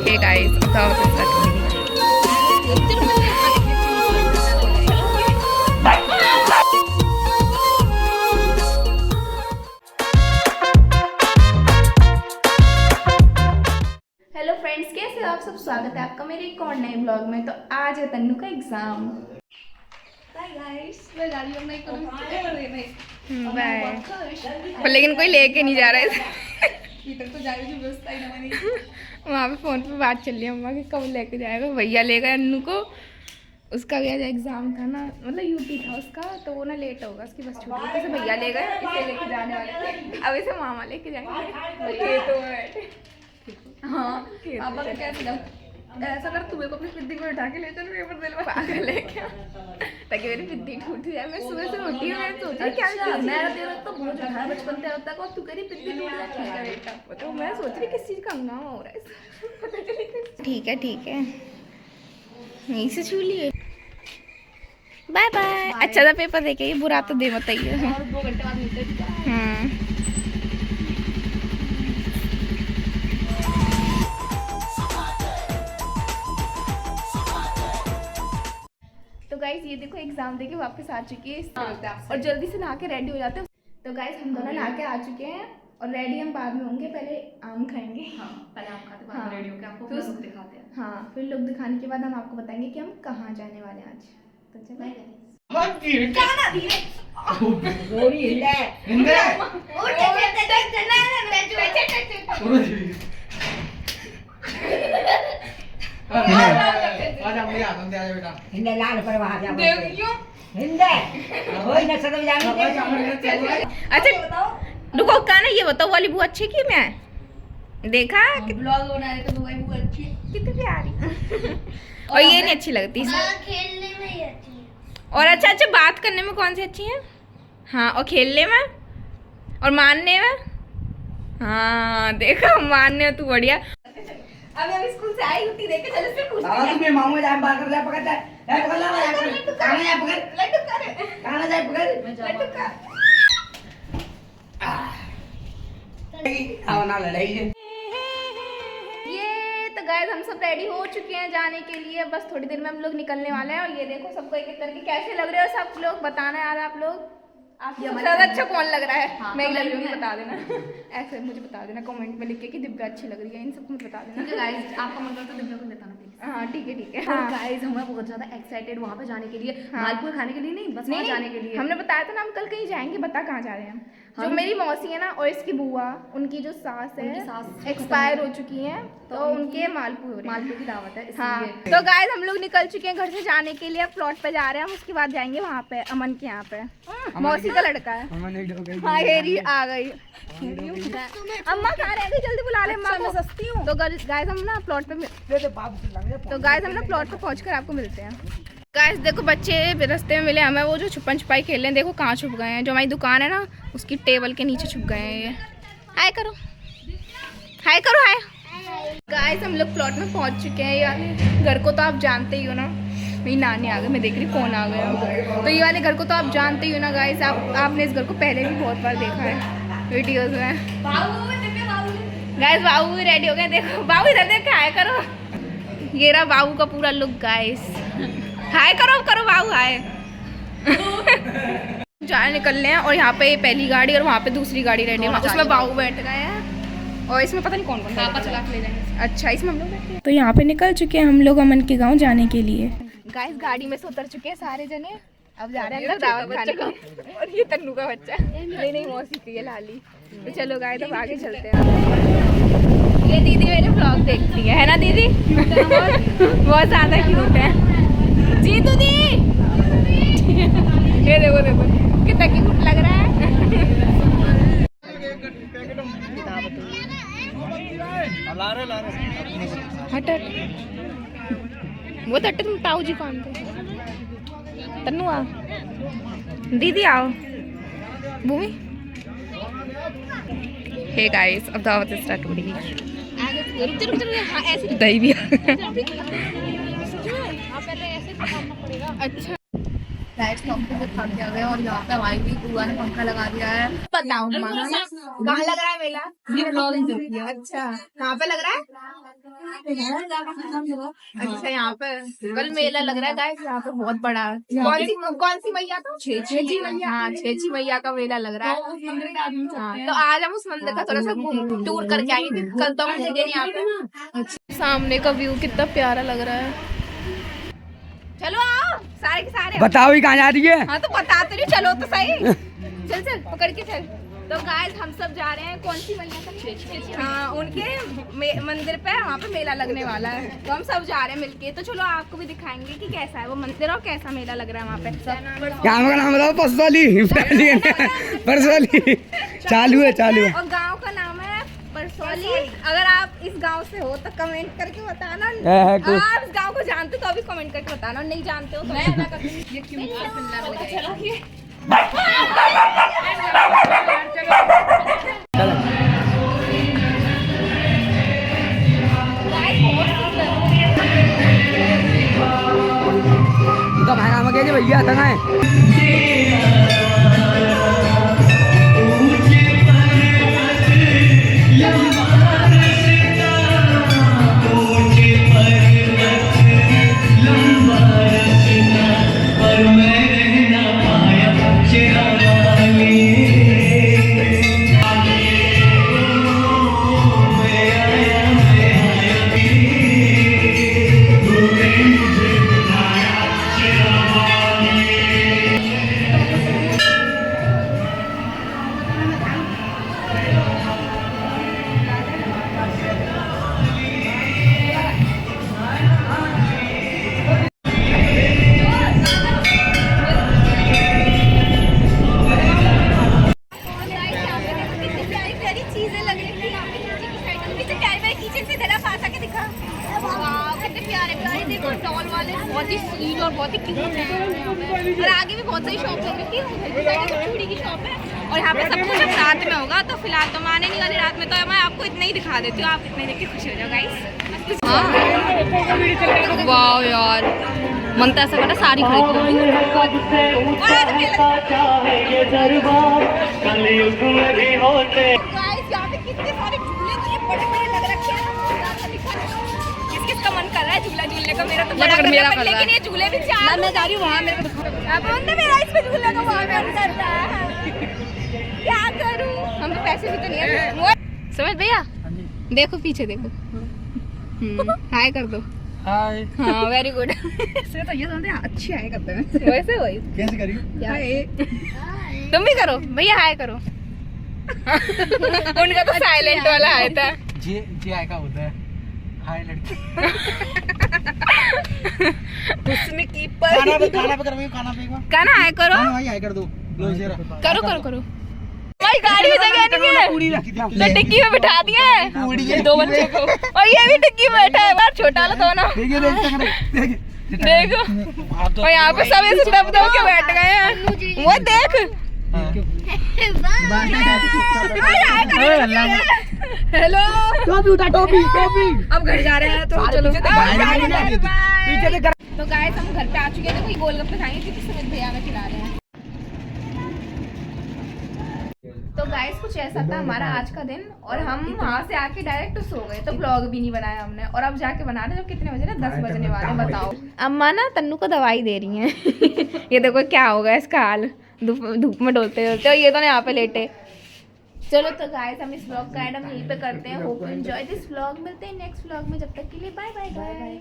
Hey guys hello friends, कैसे हो आप सब। स्वागत है आपका मेरे एक और नए ब्लॉग में। तो आज है तन्नू का एग्जाम। बाय गाइस, मैं जा रही हूँ अपना बाय। लेकिन कोई लेके नहीं जा रहा है तो जा रही व्यवस्था ही ना। वहाँ पे फोन पे बात चल रही है मम्मा कि कब लेके जाएगा। भैया ले गए अन्नू को, उसका भी आज एग्जाम था ना, मतलब यूपी था उसका, तो वो ना लेट होगा, उसकी बस छूट गई। तो भैया ले गए, इसे लेके जाने वाले थे। अब इसे मामा लेके जाएंगे। तो बैठे हाँ अब कैसे ऐसा कर, तुम्हें को अपनी पिद्दी को उठा के ले चल, पेपर दिलवा पागल है क्या, ताकि मेरी पिद्दी टूट जाए। मैं सुबह से उठी हूँ, मैंने सोचा क्या मेरा तेरा तो बोझ उठाया बचपन से अब तक, और तू कह रही पिद्दी टूट जाए। ठीक है बेटा, तो मैं सोच रही किस चीज़ का हंगामा हो रहा है। ठीक है यहीं से छू लिए। Bye bye. अच्छा था पेपर देखे, ये बुरा तो दे मत आइए। 2 घंटे बाद मिलते हैं। तो गाइस ये देखो एग्जाम देके वापस आ चुकी है और जल्दी से नहा के रेडी हो जाते हैं। तो गाइस हम दोनों नहा के आ चुके हैं और रेडी हम बाद में होंगे। पहले आम खाएंगे। हाँ, पहले आम खाते बाद में रेडी होके आपको फिर लुक दिखाते हैं। हाँ, फिर लुक दिखाने के बाद हम आपको बताएंगे कि हम कहाँ जाने वाले हैं आज। तो चलो लाल पर वहाँ अच्छा रुको, का ना ये बताओ वाली बुआ अच्छी की मैं देखा ब्लॉग बना रहे तो बुआ अच्छी कितनी प्यारी। और ये नहीं अच्छी लगती खेलने में ही अच्छी है। और अच्छा बात करने में कौन सी अच्छी है। हाँ, और खेलने में और मानने में। हाँ देखा, मानने में तू बढ़िया। अभी हम स्कूल से आई उठी देखे, चलो से पूछते हैं। तुम्हें मामू जाए बात कर ले, पकड़ ले पकड़ ले, कहां जाए पकड़, लड्डू कर, कहां जाए पकड़, लड्डू कर। आओ ना लड़ाई है। ये तो गाइस हम सब रेडी हो चुके हैं जाने के लिए, बस थोड़ी देर में हम लोग निकलने वाले हैं। और ये देखो सबको एक एक करके कैसे लग रहे हो सब लोग, बताना यार आप लोग। आपको ज़्यादा अच्छा कौन लग रहा है। हाँ, मैं लग रही हूँ, बता देना। ऐसे मुझे बता देना कमेंट में लिख के कि दिव्या अच्छी लग रही है। इन सबको मुझे बता देना। गाइस आपका मन करता है तो दिव्या को बताना प्लीज। हाँ ठीक है। हाँ गाइस हम बहुत ज्यादा एक्साइटेड वहाँ पे जाने के लिए। मालपुआ खाने के लिए नहीं, बस वहाँ जाने के लिए। हमने बताया था ना हम कल कहीं जाएंगे, बता कहाँ जा रहे हैं। जो मेरी मौसी है ना और इसकी बुआ, उनकी जो सास है एक्सपायर हो चुकी हैं, तो उनके मालपुए की दावत है। हाँ, तो गाइस हम लोग निकल चुके हैं घर से जाने के लिए। प्लॉट पे जा रहे हैं हम, उसके बाद जाएंगे वहाँ पे अमन के यहाँ पे। मौसी का लड़का है। हाँ हेरी आ गई। अम्मा कहाँ रह गई, जल्दी बुला ले अम्मा को। सस्ती हूँ। तो गाइस हम ना प्लॉट पे पहुँच कर आपको मिलते हैं। गाइस देखो बच्चे रास्ते में मिले हमें, वो जो छुपन छुपाई खेल रहे हैं। देखो कहाँ छुप गए हैं, जो हमारी दुकान है ना उसकी टेबल के नीचे छुप गए हैं ये। हाय करो हाय। गाइस हम लोग प्लॉट में पहुंच चुके हैं। ये वाले घर को तो आप जानते ही हो ना। मेरी नानी आ गई, मैं देख रही कौन आ गया। तो ये वाले घर को तो आप जानते ही हो ना गाइस। आपने इस घर को पहले भी बहुत बार देखा है वीडियोज में। गाइस बाबू भी रेडी हो गए। देखो बाबू इधर देख, हाय करो। ये रहा बाबू का पूरा लुक गाइस। हाय करो बाबू हाय। जाने निकल रहे हैं और यहाँ पे पहली गाड़ी और वहाँ पे दूसरी गाड़ी रेडी है, उसमें बाबू बैठ गए हैं और इसमें पता नहीं कौन चला के ले जाएंगे। अच्छा इसमें हम लोग बैठे। तो यहाँ पे निकल चुके हैं हम लोग अमन के गांव जाने के लिए। गाइस गाड़ी में से उतर चुके हैं सारे जने, अब जा रहे हैं अंदर दावत खाने को। और ये तन्नू का बच्चा नहीं मौसी की है लाली। तो चलो गाइस अब आगे चलते हैं। ये दीदी मेरे ब्लॉग देखती है ना दीदी। बहुत ज्यादा क्यूट है जीतू दी। ये देखो कितना क्यूट लग रहा है। हट वो तट तुम ताऊ जी कौन थे। तन्नू आओ, दीदी आओ, भूमि। हे गाइस अब दावत स्टार्ट हो रही है। दही भी अच्छा गाइस हम तो थक गए और यहाँ पे हमारी भी बुआ ने पंखा लगा दिया है। बताओ कहाँ लग रहा है मेला। ये ब्लॉगिंग करती है। अच्छा कहाँ पे लग रहा है। अच्छा यहाँ पे कल मेला लग रहा है गाइस, यहाँ पे बहुत बड़ा। कौन सी मैया का? छेची मैया। हाँ, छेची मैया का मेला लग रहा है। हाँ, तो आज हम उस मंदिर का थोड़ा सा टूर करके आएंगे। कल तो हम थे यहाँ पे। अच्छा, सामने का व्यू कितना प्यारा लग रहा है। चलो आओ सारे के सारे। बताओ ही कहाँ जा रही है? हाँ तो बता तो नहीं, चलो तो सही। चल चल पकड़ के चल। तो गाइस हम सब जा रहे हैं, कौन सी मैया का? हाँ, उनके मंदिर पे वहाँ पे मेला लगने वाला है, तो हम सब जा रहे हैं मिलके। तो चलो आपको भी दिखाएंगे कि कैसा है वो मंदिर और कैसा मेला लग रहा है वहाँ पे। गाँव का नाम बताओ। परसौली चालू है। और गांव का नाम है परसौली। अगर आप इस गांव से हो तो कमेंट करके बताना। आप इस गांव को जानते हो तो अभी कमेंट करके बताना, नहीं जानते हो तो भाई हम कहे भैया तंग है। बहुत ही स्वीट और बहुत ही क्यूट है। और आगे भी बहुत सारी शॉप लगी थी, चूड़ी की शॉप है। और यहाँ पे सब कुछ अब रात में होगा, तो फिलहाल तो माने नहीं वाली रात में, तो मैं आपको इतना ही दिखा देती हूँ। आप इतने देख के खुश हो जाओ गाइस। वाह यार, मन तो ऐसा करता सारी खरीद किसका मन कर रहा है झूला झूलने का? मेरा तो बड़ा कर रहा है, लेकिन ये झूले भी चार मैं जा रही हूँ वहाँ। मेरे को मेरा इस पे झूलने का वहाँ मन करता है, क्या करूँ? हम तो पैसे भी तो नहीं है। समझ भैया, देखो पीछे देखो, हाय कर दो। हाय। हाँ वेरी गुड। तो ये समझते हैं अच्छी हाय करते हैं वैसे। वही कैसे करी? तुम भी करो भैया, हाय करो। उनका तो साइलेंट वाला हाय था। जी हाय का होता है हाय लड़की। उसने कीपर खाना पे खाना हाय करो। हाय कर दो। करो करो करो। भाई गाड़ी में जगह नहीं है, तो डिक्की में बिठा दिया है दो बच्चे को, और ये भी डिक्की में बैठा है। बाहर छोटा वाला तो ना देखो, और यहाँ पे सब ऐसे दब दब के बैठ गए हैं। वो देख हेलो, टोपी उठा, टोपी टोपी। अब घर जा रहे हैं, तो चलो। तो गाइस हम घर पे आ चुके हैं। कोई गोलगप्पे खाएंगे क्योंकि सुमित भैया हमें खिला रहे हैं। तो गाइस कुछ ऐसा था हमारा आज का दिन, और हम वहाँ से आके डायरेक्ट सो गए, तो ब्लॉग भी नहीं बनाया हमने। और अब जाके बना रहे, जब कितने बजे ना 10 बजने वाले। बताओ, अम्मा ना तन्नू को दवाई दे रही हैं। ये देखो क्या होगा इसका हाल, धूप में डोलते डोलते। और ये तो यहाँ पे लेटे। चलो तो गाइस हम इस ब्लॉग का एंड हम यहीं पे करते हैं। Hope you enjoy this blog. मिलते हैं नेक्स्ट ब्लॉग में, जब तक के लिए बाय बाय गाइस।